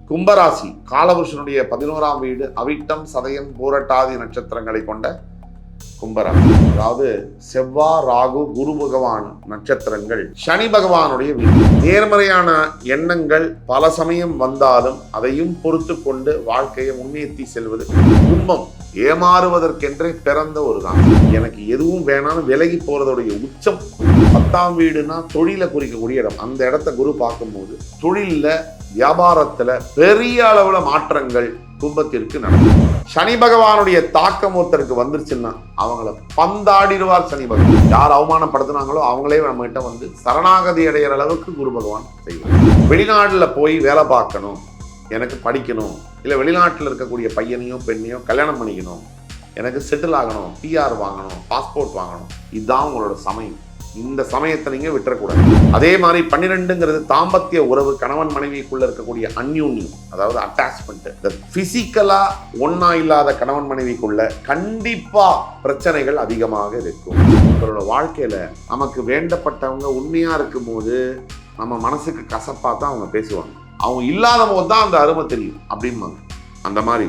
கும்பராசி காலபுருஷனுடைய 11ஆம் வீடு அவிட்டம் சதயம் பூரட்டாதி நட்சத்திரங்களை கொண்ட கும்பராசி. அதாவது செவ்வாய் ராகு குரு பகவான் நட்சத்திரங்கள் சனி பகவானுடைய வீடு. நேர்மறையான எண்ணங்கள் பல சமயம் வந்தாலும் அதையும் பொறுத்து கொண்டு வாழ்க்கையை முன்னேற்றி செல்வது கும்பம். ஏமாறுவதற்கென்றே பிறந்த ஒரு தான். எனக்கு எதுவும் வேணாலும் விலகி போறதுடைய உச்சம். 10ஆம் வீடுனா தொழிலை குறிக்கக்கூடிய இடம். அந்த இடத்த குரு பார்க்கும்போது தொழில்ல வியாபாரத்துல பெரிய அளவுல மாற்றங்கள் கும்பத்திற்கு நடக்கும். சனி பகவானுடைய தாக்கம் ஒருத்தருக்கு வந்துருச்சுன்னா அவங்கள பந்தாடிடுவார் சனி பகவான். யார் அவமானப்படுத்தினாங்களோ அவங்களே நம்ம கிட்ட வந்து சரணாகதி அடைகிற அளவுக்கு குரு பகவான் செய்வார். வெளிநாட்டுல போய் வேலை பார்க்கணும், எனக்கு படிக்கணும், இல்லை வெளிநாட்டில் இருக்கக்கூடிய பையனையோ பெண்ணையோ கல்யாணம் பண்ணிக்கணும், எனக்கு செட்டில் ஆகணும், பிஆர் வாங்கணும், பாஸ்போர்ட் வாங்கணும், இதுதான் உங்களோட சமயம். இந்த சமயத்தை நீங்க விட்டுறக்கூடாது. அதே மாதிரி 12ங்கிறது தாம்பத்திய உறவு, கணவன் மனைவிக்குள்ள இருக்கக்கூடிய அந்யூன்யம், அதாவது அட்டாச்மெண்ட். இந்த பிசிக்கலா ஒன்னா இல்லாத கணவன் மனைவிக்குள்ள கண்டிப்பா பிரச்சனைகள் அதிகமாக இருக்கும். உங்களோட வாழ்க்கையில நமக்கு வேண்டப்பட்டவங்க உண்மையா இருக்கும் போது நம்ம மனசுக்கு கசப்பா தான் அவங்க பேசுவாங்க. அவங்க இல்லாத போது தான் அந்த அருமை தெரியும் அப்படிம்பாங்க. அந்த மாதிரி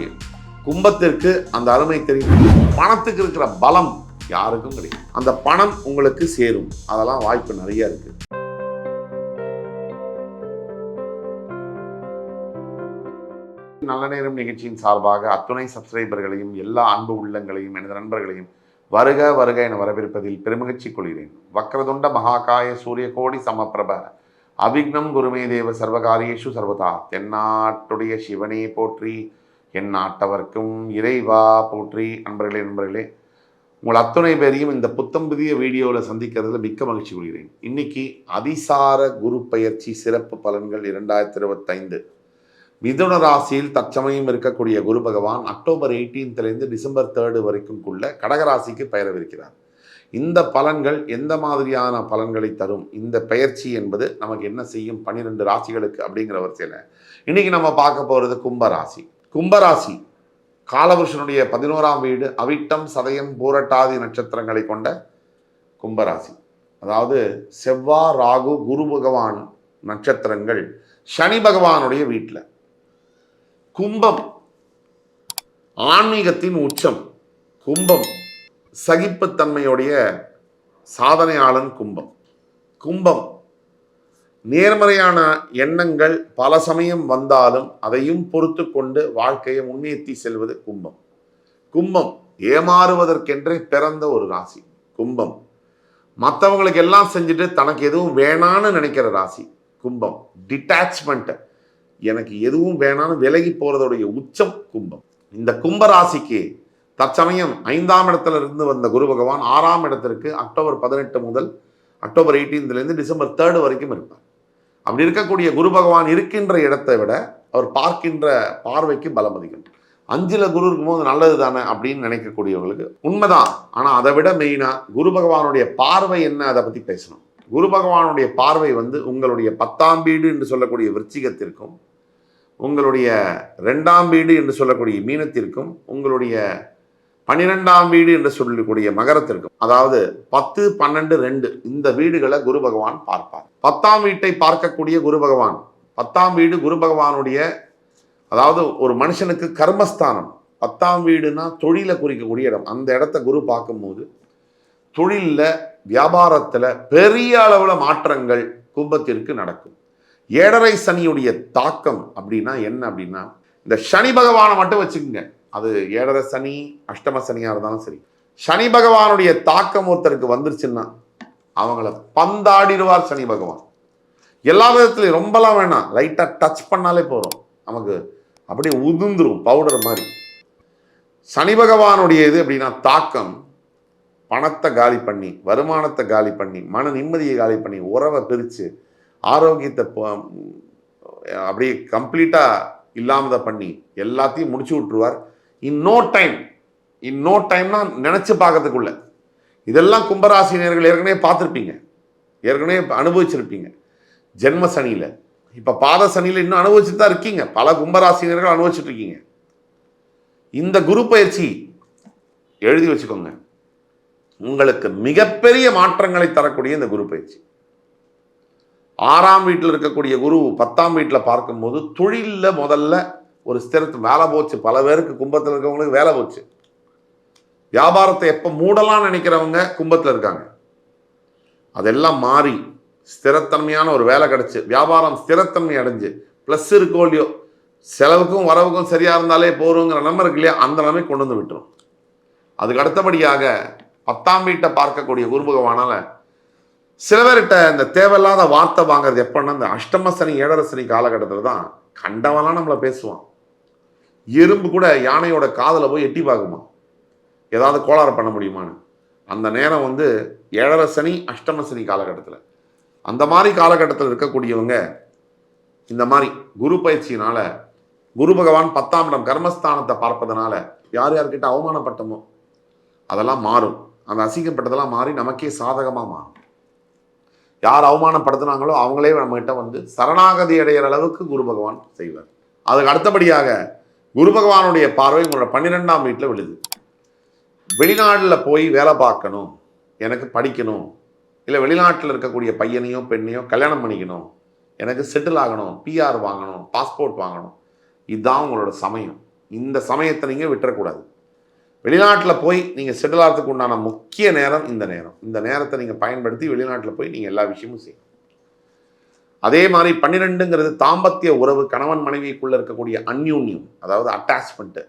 கும்பத்திற்கு அந்த அருமை தெரியும். பணத்துக்கு இருக்கிற பலம் யாருக்கும் கிடையாது. அந்த பணம் உங்களுக்கு சேரும். அதெல்லாம் வாய்ப்பு நிறைய இருக்கு. நல்ல நேரம் நிகழ்ச்சியின் சார்பாக அத்துணை சப்ஸ்கிரைபர்களையும் எல்லா அன்பு உள்ளங்களையும் எனது நண்பர்களையும் வருக வருக என வரவேற்பதில் பெருமகிழ்ச்சி கொள்கிறேன். வக்ரதுண்ட மகாகாய சூரிய கோடி சமப்பிரப அவிக்னம் குருமே தேவ சர்வகாரியேஷு சர்வதா. தென்னாட்டுடைய சிவனே போற்றி, என் நாட்டவர்க்கும் இறைவா போற்றி. நண்பர்களே உங்கள் அத்துணை பேரையும் இந்த புத்தம் புதிய வீடியோவில் சந்திக்கிறதுல மிக்க மகிழ்ச்சி கொள்கிறேன். இன்னைக்கு அதிசார குரு பயிற்சி சிறப்பு பலன்கள் 2025. மிதுன ராசியில் தற்சமயம் இருக்கக்கூடிய குரு பகவான் அக்டோபர் 18 டிசம்பர் 3 வரைக்கும்குள்ள கடகராசிக்கு பெயரவிருக்கிறார். இந்த பலன்கள் எந்த மாதிரியான பலன்களை தரும், இந்த பெயர்ச்சி என்பது நமக்கு என்ன செய்யும் 12 ராசிகளுக்கு அப்படிங்கிற வரிசையில் இன்னைக்கு நம்ம பார்க்க போகிறது கும்பராசி. கும்பராசி காலபுருஷனுடைய 11ஆம் வீடு அவிட்டம் சதயம் பூரட்டாதி நட்சத்திரங்களை கொண்ட கும்பராசி. அதாவது செவ்வாய் ராகு குரு பகவான் நட்சத்திரங்கள் சனி பகவானுடைய வீட்டில். கும்பம் ஆன்மீகத்தின் உச்சம். கும்பம் சகிப்புத்தன்மையுடைய சாதனையாளன். கும்பம் நேர்மறையான எண்ணங்கள் பல சமயம் வந்தாலும் அதையும் பொறுத்து கொண்டு வாழ்க்கையை முன்னேற்றி செல்வது கும்பம் ஏமாறுவதற்கென்றே பிறந்த ஒரு ராசி கும்பம். மற்றவங்களுக்கு எல்லாம் செஞ்சுட்டு தனக்கு எதுவும் வேணான்னு நினைக்கிற ராசி கும்பம். டிட்டாச்மெண்ட், எனக்கு எதுவும் வேணான்னு விலகி போறதுடைய உச்சம் கும்பம். இந்த கும்பராசிக்கு தற்சமயம் 5ஆம் இடத்துல இருந்து வந்த குரு பகவான் 6ஆம் இடத்திற்கு அக்டோபர் 18 முதல் அக்டோபர் 18 டிசம்பர் 3 வரைக்கும் இருப்பார். அப்படி இருக்கக்கூடிய குரு பகவான் இருக்கின்ற இடத்தை விட அவர் பார்க்கின்ற பார்வைக்கு பலம் அதிகம். 5ல் குரு இருக்கும்போது நல்லது தானே அப்படின்னு நினைக்கக்கூடியவங்களுக்கு உண்மைதான். ஆனால் அதை விட மெயினாக குரு பகவானுடைய பார்வை என்ன, அதை பற்றி பேசணும். குரு பகவானுடைய பார்வை உங்களுடைய 10ஆம் வீடு என்று சொல்லக்கூடிய விருச்சிகத்திற்கும், உங்களுடைய 2ஆம் வீடு என்று சொல்லக்கூடிய மீனத்திற்கும், உங்களுடைய 12ஆம் வீடு என்று சொல்லக்கூடிய மகரத்திற்கும், அதாவது 10, 12, 2 இந்த வீடுகளை குரு பகவான் பார்ப்பார். 10ஆம் வீட்டை பார்க்கக்கூடிய குரு பகவான், 10ஆம் வீடு குரு பகவானுடைய, அதாவது ஒரு மனுஷனுக்கு கர்மஸ்தானம். 10ஆம் வீடுனா தொழிலை குறிக்கக்கூடிய இடம். அந்த இடத்த குரு பார்க்கும்போது தொழில்ல வியாபாரத்துல பெரிய அளவுல மாற்றங்கள் கும்பத்திற்கு நடக்கும். 7.5 சனியுடைய தாக்கம் அப்படின்னா என்ன அப்படின்னா, இந்த சனி பகவானை மட்டும் வச்சுக்கோங்க. அது 7.5 சனி அஷ்டம சனியா இருந்தாலும் சரி, சனி பகவானுடைய தாக்கம் ஒருத்தருக்கு வந்துருச்சுன்னா அவங்கள பந்தாடிடுவார் சனி பகவான். எல்லா விதத்துலையும் ரொம்பலாம் வேணாம், லைட்டா டச் பண்ணாலே போறோம், நமக்கு அப்படியே உதிர்ந்துரும் பவுடர் மாதிரி. சனி பகவானுடைய இது அப்படின்னா தாக்கம் பணத்தை காலி பண்ணி, வருமானத்தை காலி பண்ணி, மன நிம்மதியை காலி பண்ணி, உறவை பிரித்து, ஆரோக்கியத்தை அப்படியே கம்ப்ளீட்டா இல்லாமதை பண்ணி எல்லாத்தையும் முடிச்சு விட்டுருவார். இன் நோ டைம்னா நினைச்சு பார்க்கறதுக்குள்ள. இதெல்லாம் கும்பராசினியர்கள் ஏற்கனவே பார்த்துருப்பீங்க, ஏற்கனவே அனுபவிச்சிருப்பீங்க. ஜென்ம சனியில, இப்ப பாத சனியில இன்னும் அனுபவிச்சுட்டு தான் இருக்கீங்க. பல கும்பராசினியர்கள் அனுபவிச்சுட்டு இருக்கீங்க. இந்த குரு பயிற்சி எழுதி வச்சுக்கோங்க, உங்களுக்கு மிகப்பெரிய மாற்றங்களை தரக்கூடிய இந்த குரு பயிற்சி. 6ஆம் வீட்டில் இருக்கக்கூடிய குரு 10ஆம் வீட்டில் பார்க்கும்போது தொழிலில் முதல்ல ஒரு ஸ்திரத்து வேலை போச்சு. பல பேருக்கு கும்பத்தில் இருக்கவங்களுக்கு வேலை போச்சு. வியாபாரத்தை எப்போ மூடலாம் நினைக்கிறவங்க கும்பத்தில் இருக்காங்க. அதெல்லாம் மாறி ஸ்திரத்தன்மையான ஒரு வேலை கிடைச்சு வியாபாரம் ஸ்திரத்தன்மை அடைஞ்சு ப்ளஸ் இருக்கோ இல்லையோ செலவுக்கும் வரவுக்கும் சரியாக இருந்தாலே போகிறோங்கிற நிலைமை இருக்கு இல்லையா, அந்த நிலைமை கொண்டு வந்து விட்டுரும். அதுக்கு அடுத்தபடியாக 10ஆம் வீட்டை பார்க்கக்கூடிய குரு பகவானால சில பேர்கிட்ட இந்த தேவையில்லாத வார்த்தை வாங்குறது எப்படின்னா இந்த அஷ்டம சனி 7.5 சனி காலகட்டத்தில் தான் கண்டவெல்லாம் நம்மளை பேசுவான். எறும்பு கூட யானையோட காதில் போய் எட்டி பார்க்குமா ஏதாவது கோளாறு பண்ண முடியுமான்னு. அந்த நேரம் 7.5 சனி அஷ்டம சனி காலகட்டத்தில் அந்த மாதிரி காலகட்டத்தில் இருக்கக்கூடியவங்க இந்த மாதிரி குரு பயிற்சியினால குரு பகவான் 10ஆம் இடம் கர்மஸ்தானத்தை பார்ப்பதனால யார் யார்கிட்ட அவமானப்பட்டமோ அதெல்லாம் மாறும். அந்த அசிங்கப்பட்டதெல்லாம் மாறி நமக்கே சாதகமாக மாறும். யார் அவமானப்படுத்தினாங்களோ அவங்களே நம்மகிட்ட சரணாகதி அடைகிற அளவுக்கு குரு பகவான் செய்வார். அதுக்கு அடுத்தபடியாக குரு பகவானுடைய பார்வை உங்களோட 12ஆம் வீட்டில் விழுது. வெளிநாட்டில் போய் வேலை பார்க்கணும், எனக்கு படிக்கணும், இல்லை வெளிநாட்டில் இருக்கக்கூடிய பையனையோ பெண்ணையோ கல்யாணம் பண்ணிக்கணும், எனக்கு செட்டில் ஆகணும், பிஆர் வாங்கணும், பாஸ்போர்ட் வாங்கணும், இதுதான் உங்களோட சமயம். இந்த சமயத்தை நீங்கள் விட்டுறக்கூடாது. வெளிநாட்டில் போய் நீங்கள் செட்டில் ஆகிறதுக்கு உண்டான முக்கிய நேரம் இந்த நேரத்தை நீங்கள் பயன்படுத்தி வெளிநாட்டில் போய் நீங்கள் எல்லா விஷயமும் செய்யணும். அதே மாதிரி 12ங்கிறது தாம்பத்திய உறவு, கணவன் மனைவிக்குள்ளே இருக்கக்கூடிய அந்யூன்யம், அதாவது அட்டாச்மெண்ட்டு.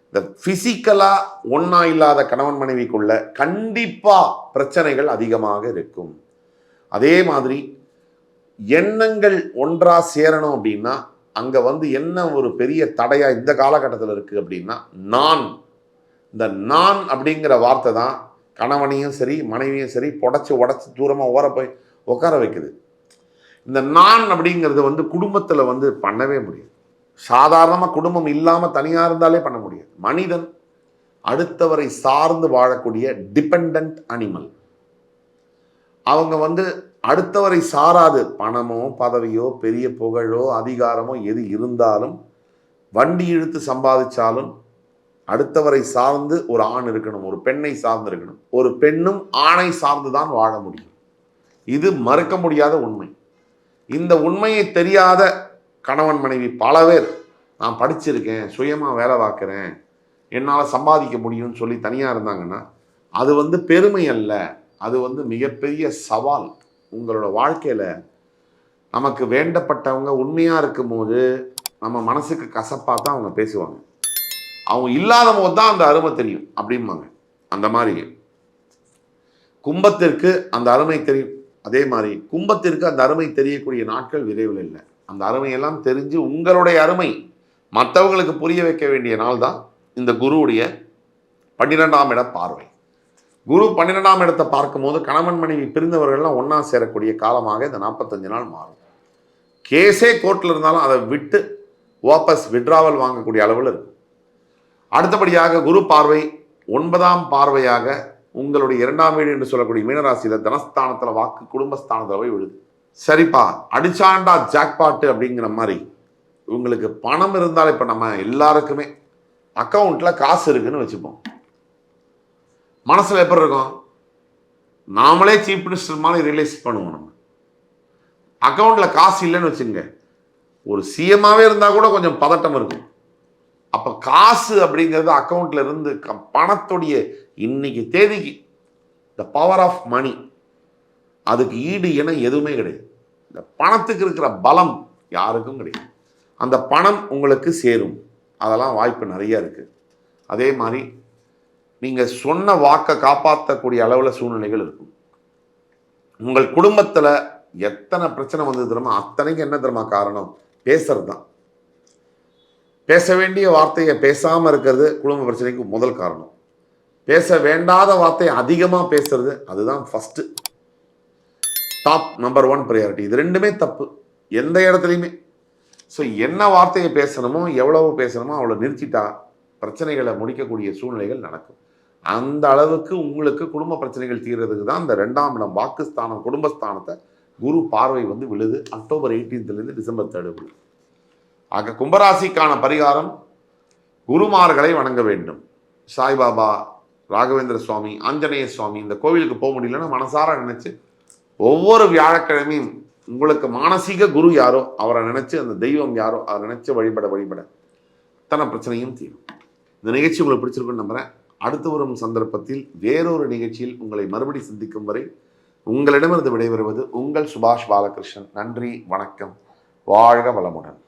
இந்த ஃபிசிக்கலாக ஒன்றா இல்லாத கணவன் மனைவிக்குள்ள கண்டிப்பாக பிரச்சனைகள் அதிகமாக இருக்கும். அதே மாதிரி எண்ணங்கள் ஒன்றா சேரணும் அப்படின்னா அங்கே என்ன ஒரு பெரிய தடையாக இந்த காலகட்டத்தில் இருக்குது அப்படின்னா இந்த நான் அப்படிங்கிற வார்த்தை தான் கணவனையும் சரி மனைவியும் சரி உடச்சி தூரமாக ஓர போய் உட்கார வைக்குது. இந்த நான் அப்படிங்கிறது குடும்பத்தில் பண்ணவே முடியாது. சாதாரணமாக குடும்பம் இல்லாமல் தனியாக இருந்தாலே பண்ண முடியாது. மனிதன் அடுத்தவரை சார்ந்து வாழக்கூடிய டிபெண்ட் அனிமல். அவங்க அடுத்தவரை சாராது பணமோ பதவியோ பெரிய புகழோ அதிகாரமோ எது இருந்தாலும் வண்டி இழுத்து சம்பாதிச்சாலும் அடுத்தவரை சார்ந்து ஒரு ஆண் இருக்கணும், ஒரு பெண்ணை சார்ந்து இருக்கணும். ஒரு பெண்ணும் ஆணை சார்ந்து தான் வாழ முடியும். இது மறுக்க முடியாத உண்மை. இந்த உண்மையை தெரியாத கணவன் மனைவி பல பேர் நான் படிச்சிருக்கேன், சுயமாக வேலை பார்க்குறேன், என்னால் சம்பாதிக்க முடியும்னு சொல்லி தனியாக இருந்தாங்கன்னா அது பெருமை அல்ல, அது மிகப்பெரிய சவால். உங்களோட வாழ்க்கையில் நமக்கு வேண்டப்பட்டவங்க உண்மையாக இருக்கும்போது நம்ம மனசுக்கு கசப்பாக தான் அவங்க பேசுவாங்க. அவங்க இல்லாத போது தான் அந்த அருமை தெரியும் அப்படிம்பாங்க. அந்த மாதிரி கும்பத்திற்கு அந்த அருமை தெரியும். அதே மாதிரி கும்பத்திற்கு அந்த அருமை தெரியக்கூடிய நாட்கள் விரைவில் இல்லை. அந்த அருமையெல்லாம் தெரிஞ்சு உங்களுடைய அருமை மற்றவங்களுக்கு புரிய வைக்க வேண்டிய நாள் தான் இந்த குருவுடைய 12ஆம் இட பார்வை. குரு 12ஆம் இடத்தை பார்க்கும்போது கணவன் மனைவி பிரிந்தவர்கள்லாம் ஒன்றா சேரக்கூடிய காலமாக இந்த 45 நாள் மாறும். கேஸே கோர்ட்டில் இருந்தாலும் அதை விட்டு வாபஸ் விட்ராவல் வாங்கக்கூடிய அளவில் இருக்கும். அடுத்தபடியாக குரு பார்வை 9ஆம் பார்வையாக உங்களுடைய 2ஆம் வீடு என்று சொல்லக்கூடிய மீனராசியில் தனஸ்தானத்தில் வாக்கு குடும்பஸ்தானத்தில் போய் விழுது. சரிப்பா அடிச்சாண்டா ஜாக்பாட்டு அப்படிங்கிற மாதிரி உங்களுக்கு பணம் இருந்தால் இப்போ நம்ம எல்லாருக்குமே அக்கௌண்ட்டில் காசு இருக்குன்னு வச்சுப்போம். மனசில் எப்படி இருக்கும்? நாமளே சீஃப் மினிஸ்டர் மாதிரி ரியலைஸ் பண்ணுவோம். நம்ம அக்கௌண்ட்டில் காசு இல்லைன்னு வச்சுங்க, ஒரு சிஎம்மாவே இருந்தால் கூட கொஞ்சம் பதட்டம் இருக்கும். அப்போ காசு அப்படிங்கிறது அக்கௌண்ட்ல இருந்து பணத்துடைய இன்னைக்கு தேதிக்கு த பவர் ஆஃப் மணி, அதுக்கு ஈடு என எதுவுமே கிடையாது. இந்த பணத்துக்கு இருக்கிற பலம் யாருக்கும் கிடையாது. அந்த பணம் உங்களுக்கு சேரும், அதெல்லாம் வாய்ப்பு நிறைய இருக்குது. அதே மாதிரி நீங்கள் சொன்ன வாக்கை காப்பாற்றக்கூடிய அளவில் சூழ்நிலைகள் இருக்கும். உங்கள் குடும்பத்தில் எத்தனை பிரச்சனை வந்தது தெரியுமா? அத்தனைக்கு என்ன தெரியுமா காரணம்? பேசுறது தான். பேச வேண்டிய வார்த்தையை பேசாமல் இருக்கிறது குடும்ப பிரச்சனைக்கு முதல் காரணம். பேச வேண்டாத வார்த்தையை அதிகமாக பேசுறது, அதுதான் ஃபஸ்ட்டு டாப் நம்பர் 1 ப்ரையாரிட்டி. இது ரெண்டுமே தப்பு எந்த இடத்துலையுமே. ஸோ என்ன வார்த்தையை பேசணுமோ எவ்வளவு பேசணுமோ அவ்வளோ நிறுத்திட்டா பிரச்சனைகளை முடிக்கக்கூடிய சூழ்நிலைகள் நடக்கும். அந்த அளவுக்கு உங்களுக்கு குடும்ப பிரச்சனைகள் தீர்றதுக்கு தான் இந்த 2ஆம் இடம் வாக்குஸ்தானம் குடும்பஸ்தானத்தை குரு பார்வை விழுது. அக்டோபர் 18 டிசம்பர் 3 விழுது. ஆக கும்பராசிக்கான பரிகாரம் குருமார்களை வணங்க வேண்டும். சாய்பாபா, ராகவேந்திர சுவாமி, ஆஞ்சநேய சுவாமி, இந்த கோவிலுக்கு போக முடியலன்னா மனசார நினைச்சு ஒவ்வொரு வியாழக்கிழமையும் உங்களுக்கு மானசீக குரு யாரோ அவரை நினைச்சு, அந்த தெய்வம் யாரோ அவரை நினைச்சு வழிபட வழிபட அத்தனை பிரச்சனையும் தீரும். இந்த நிகழ்ச்சி உங்களுக்கு பிடிச்சிருக்குன்னு நம்புறேன். அடுத்து வரும் சந்தர்ப்பத்தில் வேறொரு நிகழ்ச்சியில் உங்களை மறுபடி சந்திக்கும் வரை உங்களிடமிருந்து விடைபெறுவது உங்கள் சுபாஷ் பாலகிருஷ்ணன். நன்றி, வணக்கம், வாழ்க வளமுடன்.